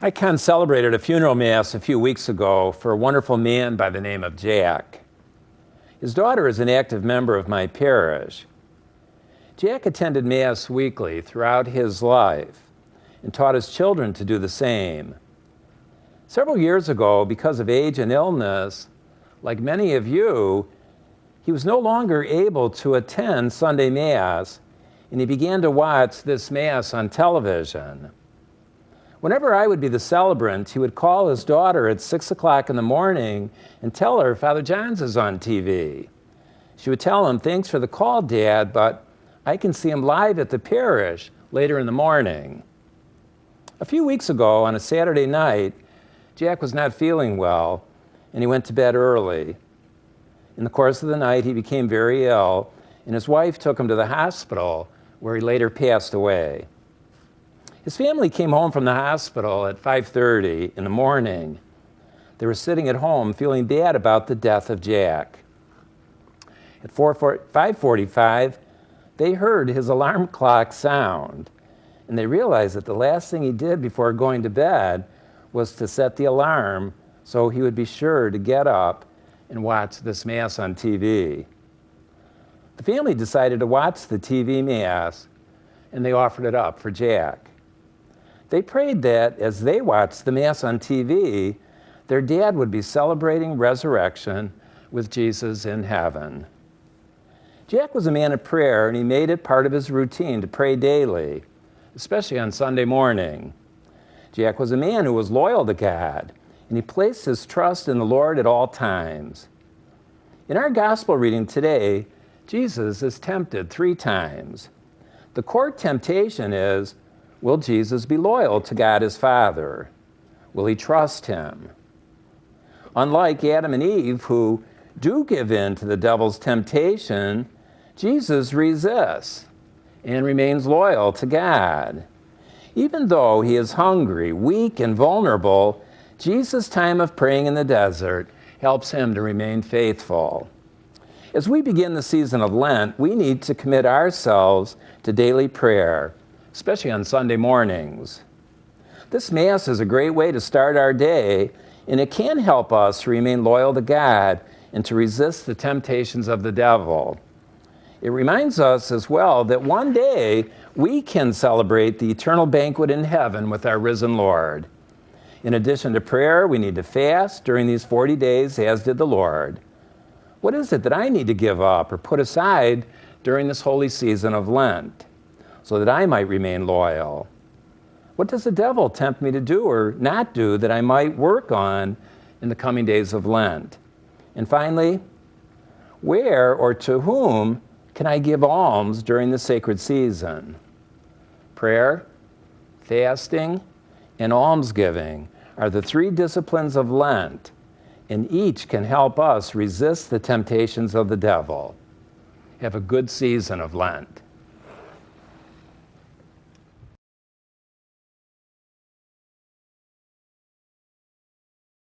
I celebrated a funeral mass a few weeks ago for a wonderful man by the name of Jack. His daughter is an active member of my parish. Jack attended Mass weekly throughout his life and taught his children to do the same. Several years ago, because of age and illness, like many of you, he was no longer able to attend Sunday Mass, and he began to watch this Mass on television. Whenever I would be the celebrant, he would call his daughter at 6 o'clock in the morning and tell her Father Johns is on TV. She would tell him, "Thanks for the call, Dad, but I can see him live at the parish later in the morning." A few weeks ago, on a Saturday night, Jack was not feeling well, and he went to bed early. In the course of the night, he became very ill, and his wife took him to the hospital, where he later passed away. His family came home from the hospital at 5:30 in the morning. They were sitting at home feeling bad about the death of Jack. At 5:45, they heard his alarm clock sound, and they realized that the last thing he did before going to bed was to set the alarm so he would be sure to get up and watch this Mass on TV. The family decided to watch the TV Mass, and they offered it up for Jack. They prayed that as they watched the Mass on TV, their dad would be celebrating resurrection with Jesus in heaven. Jack was a man of prayer, and he made it part of his routine to pray daily, especially on Sunday morning. Jack was a man who was loyal to God, and he placed his trust in the Lord at all times. In our gospel reading today, Jesus is tempted 3 times. The core temptation is, will Jesus be loyal to God his Father? Will he trust him? Unlike Adam and Eve, who do give in to the devil's temptation, Jesus resists and remains loyal to God. Even though he is hungry, weak, and vulnerable, Jesus' time of praying in the desert helps him to remain faithful. As we begin the season of Lent, we need to commit ourselves to daily prayer, especially on Sunday mornings. This Mass is a great way to start our day, and it can help us to remain loyal to God and to resist the temptations of the devil. It reminds us as well that one day we can celebrate the eternal banquet in heaven with our risen Lord. In addition to prayer, we need to fast during these 40 days, as did the Lord. What is it that I need to give up or put aside during this holy season of Lent, so that I might remain loyal? What does the devil tempt me to do or not do that I might work on in the coming days of Lent? And finally, where or to whom can I give alms during the sacred season? Prayer, fasting, and almsgiving are the 3 disciplines of Lent, and each can help us resist the temptations of the devil. Have a good season of Lent.